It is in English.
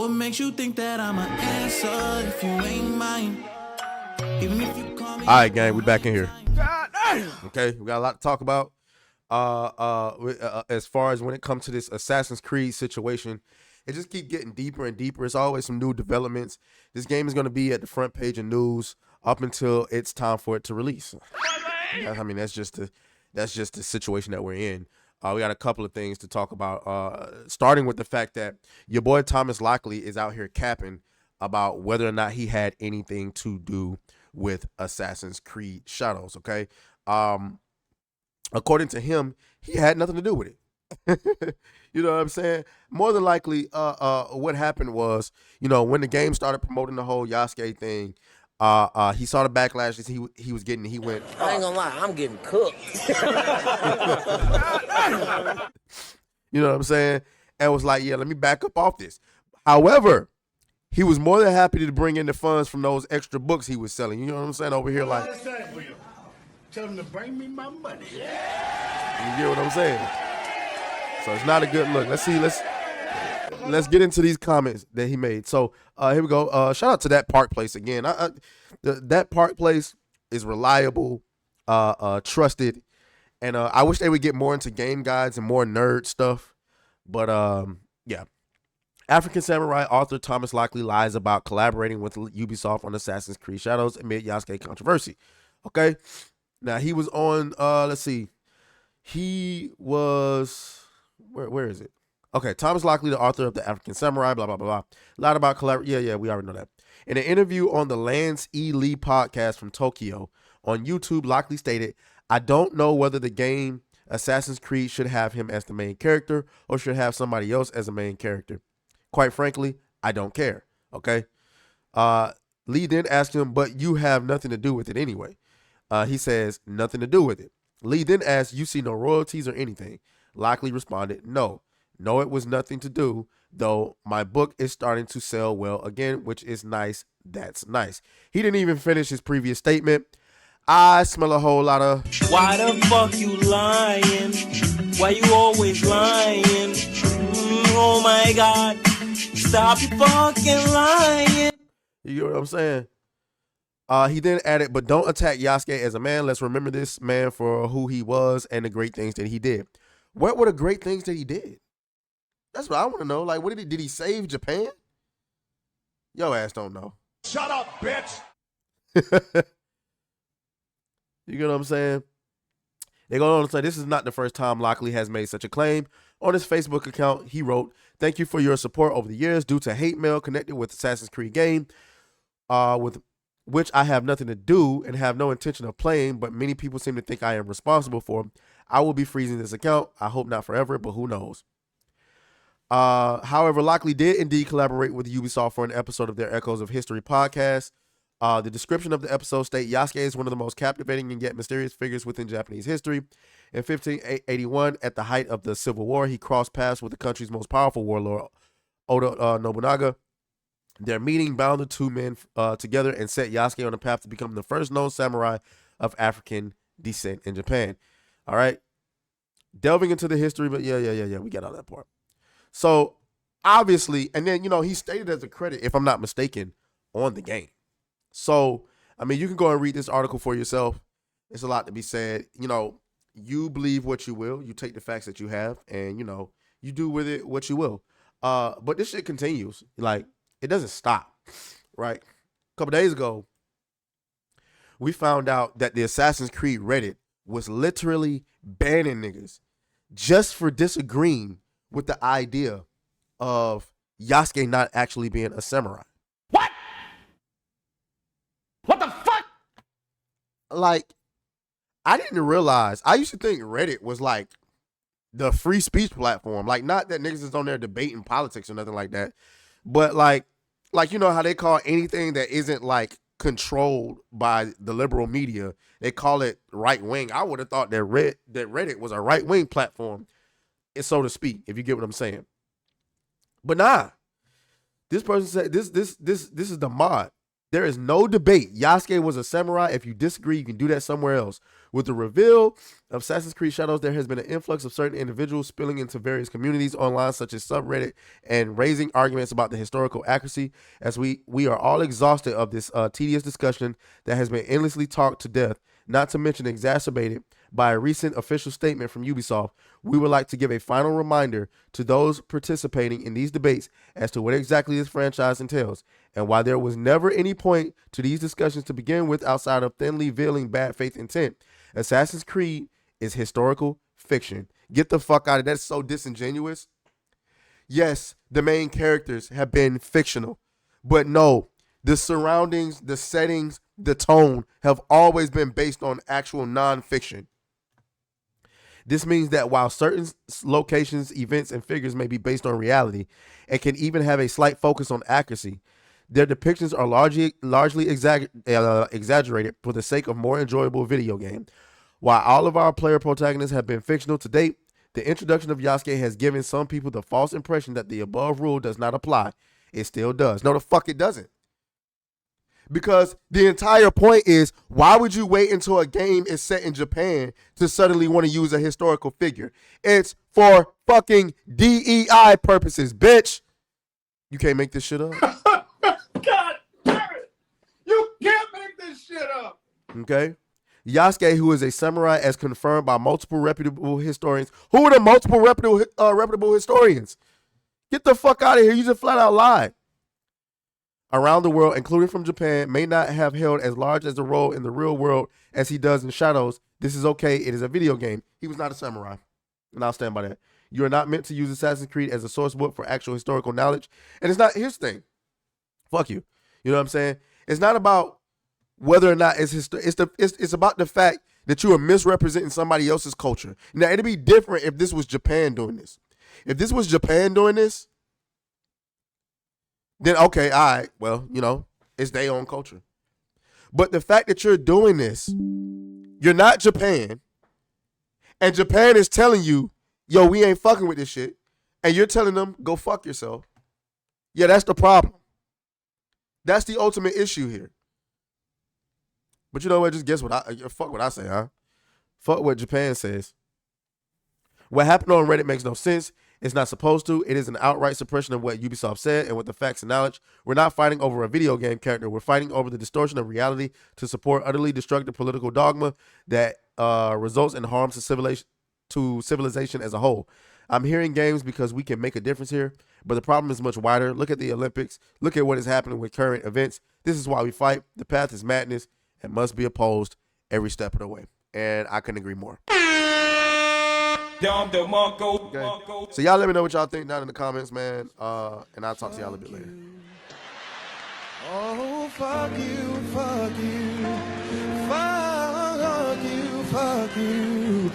What makes you think that I'm an answer if you ain't mine? Even if you call me. All right, gang, we back in here. Okay, we got a lot to talk about. As far as when it comes to this Assassin's Creed situation, it just keep getting deeper and deeper. It's always some new developments. This game is going to be at the front page of news up until it's time for it to release. I mean, that's just the situation that we're in. We got a couple of things to talk about, starting with the fact that your boy Thomas Lockley is out here capping about whether or not he had anything to do with Assassin's Creed Shadows, okay? According to him, he had nothing to do with it. You know what I'm saying? More than likely, what happened was, when the game started promoting the whole Yasuke thing, he saw the backlash that he was getting. He went, I ain't gonna lie, I'm getting cooked. You know what I'm saying? And was like, yeah, let me back up off this. However, he was more than happy to bring in the funds from those extra books he was selling. You know what I'm saying? Over here, like, tell him to bring me my money. you get what I'm saying? So it's not a good look. Let's see. Let's get into these comments that he made. So here we go. Shout out to That Park Place again. That Park Place is reliable, trusted, and I wish they would get more into game guides and more nerd stuff. But yeah. African Samurai author Thomas Lockley lies about collaborating with Ubisoft on Assassin's Creed Shadows amid Yasuke controversy. Okay. Now he was on, let's see. He was, where is it? Okay, Thomas Lockley, the author of the African Samurai, blah, blah, blah, blah. Lied about collaboration. Yeah, we already know that. In an interview on the Lance E. Lee podcast from Tokyo on YouTube, Lockley stated, I don't know whether the game Assassin's Creed should have him as the main character or should have somebody else as a main character. Quite frankly, I don't care. Okay. Lee then asked him, but you have nothing to do with it anyway. He says, nothing to do with it. Lee then asked, you see no royalties or anything? Lockley responded, no, it was nothing to do, though my book is starting to sell well again, which is nice. That's nice. He didn't even finish his previous statement. I smell a whole lot of. Why the fuck you lying? Why you always lying? Oh my God. Stop you fucking lying. You get what I'm saying? He then added, but don't attack Yasuke as a man. Let's remember this man for who he was and the great things that he did. What were the great things that he did? That's what I want to know. Like, what did he save Japan? Yo ass don't know. Shut up, bitch. You get what I'm saying? They go on to say, this is not the first time Lockley has made such a claim. On his Facebook account, he wrote, thank you for your support over the years due to hate mail connected with Assassin's Creed game, with which I have nothing to do and have no intention of playing, but many people seem to think I am responsible for. I will be freezing this account. I hope not forever, but who knows? However, Lockley did indeed collaborate with Ubisoft for an episode of their Echoes of History podcast. The description of the episode states Yasuke is one of the most captivating and yet mysterious figures within Japanese history. In 1581, at the height of the Civil War, he crossed paths with the country's most powerful warlord, Oda Nobunaga. Their meeting bound the two men together and set Yasuke on the path to become the first known samurai of African descent in Japan. All right. Delving into the history, but yeah, we got all that part. So, obviously, and then, he stated as a credit, if I'm not mistaken, on the game. So, I mean, you can go and read this article for yourself. There's a lot to be said. You believe what you will. You take the facts that you have and, you do with it what you will. But this shit continues. Like, it doesn't stop, right? A couple days ago, we found out that the Assassin's Creed Reddit was literally banning niggas just for disagreeing with the idea of Yasuke not actually being a samurai. What? What the fuck? Like, I didn't realize. I used to think Reddit was like the free speech platform. Like, not that niggas is on there debating politics or nothing like that. But like you know how they call anything that isn't like controlled by the liberal media, they call it right wing. I would have thought that Reddit was a right wing platform, so to speak, if you get what I'm saying. But nah. This person said this is the mod. There is no debate. Yasuke was a samurai. If you disagree, you can do that somewhere else. With the reveal of Assassin's Creed Shadows, there has been an influx of certain individuals spilling into various communities online, such as subreddit, and raising arguments about the historical accuracy. As we are all exhausted of this tedious discussion that has been endlessly talked to death, not to mention exacerbated by a recent official statement from Ubisoft, we would like to give a final reminder to those participating in these debates as to what exactly this franchise entails, and why there was never any point to these discussions to begin with outside of thinly veiling bad faith intent. Assassin's Creed is historical fiction. Get the fuck out of that. That's so disingenuous. Yes, the main characters have been fictional, but no, the surroundings, the settings, the tone have always been based on actual non-fiction. This means that while certain locations, events, and figures may be based on reality and can even have a slight focus on accuracy, their depictions are largely exaggerated for the sake of more enjoyable video game. While all of our player protagonists have been fictional to date, the introduction of Yasuke has given some people the false impression that the above rule does not apply. It still does. No, the fuck it doesn't. Because the entire point is, why would you wait until a game is set in Japan to suddenly want to use a historical figure? It's for fucking DEI purposes, bitch. You can't make this shit up. God damn it! You can't make this shit up. Okay? Yasuke, who is a samurai as confirmed by multiple reputable historians. Who are the multiple reputable historians? Get the fuck out of here. You just flat out lied. Around the world, including from Japan, may not have held as large as a role in the real world as he does in Shadows. This is okay. It is a video game. He was not a samurai. And I'll stand by that. You are not meant to use Assassin's Creed as a source book for actual historical knowledge. And it's not, here's the thing. Fuck you. You know what I'm saying? It's not about whether or not it's about the fact that you are misrepresenting somebody else's culture. Now, it'd be different if this was Japan doing this. If this was Japan doing this, then okay, all right, well, you know, it's their own culture. But the fact that you're doing this, you're not Japan, and Japan is telling you, yo, we ain't fucking with this shit, and you're telling them, go fuck yourself. Yeah, that's the problem. That's the ultimate issue here. But you know what? Just guess fuck what I say, huh? Fuck what Japan says. What happened on Reddit makes no sense. It's not supposed to. It is an outright suppression of what Ubisoft said, and with the facts and knowledge, we're not fighting over a video game character. We're fighting over the distortion of reality to support utterly destructive political dogma that results in harm to civilization as a whole. I'm hearing games because we can make a difference here, but the problem is much wider. Look at the Olympics. Look at what is happening with current events. This is why we fight. The path is madness and must be opposed every step of the way. And I couldn't agree more. Okay. So y'all let me know what y'all think down in the comments, man. And I'll talk to y'all a bit later. Oh, fuck you, fuck you, fuck you, fuck you.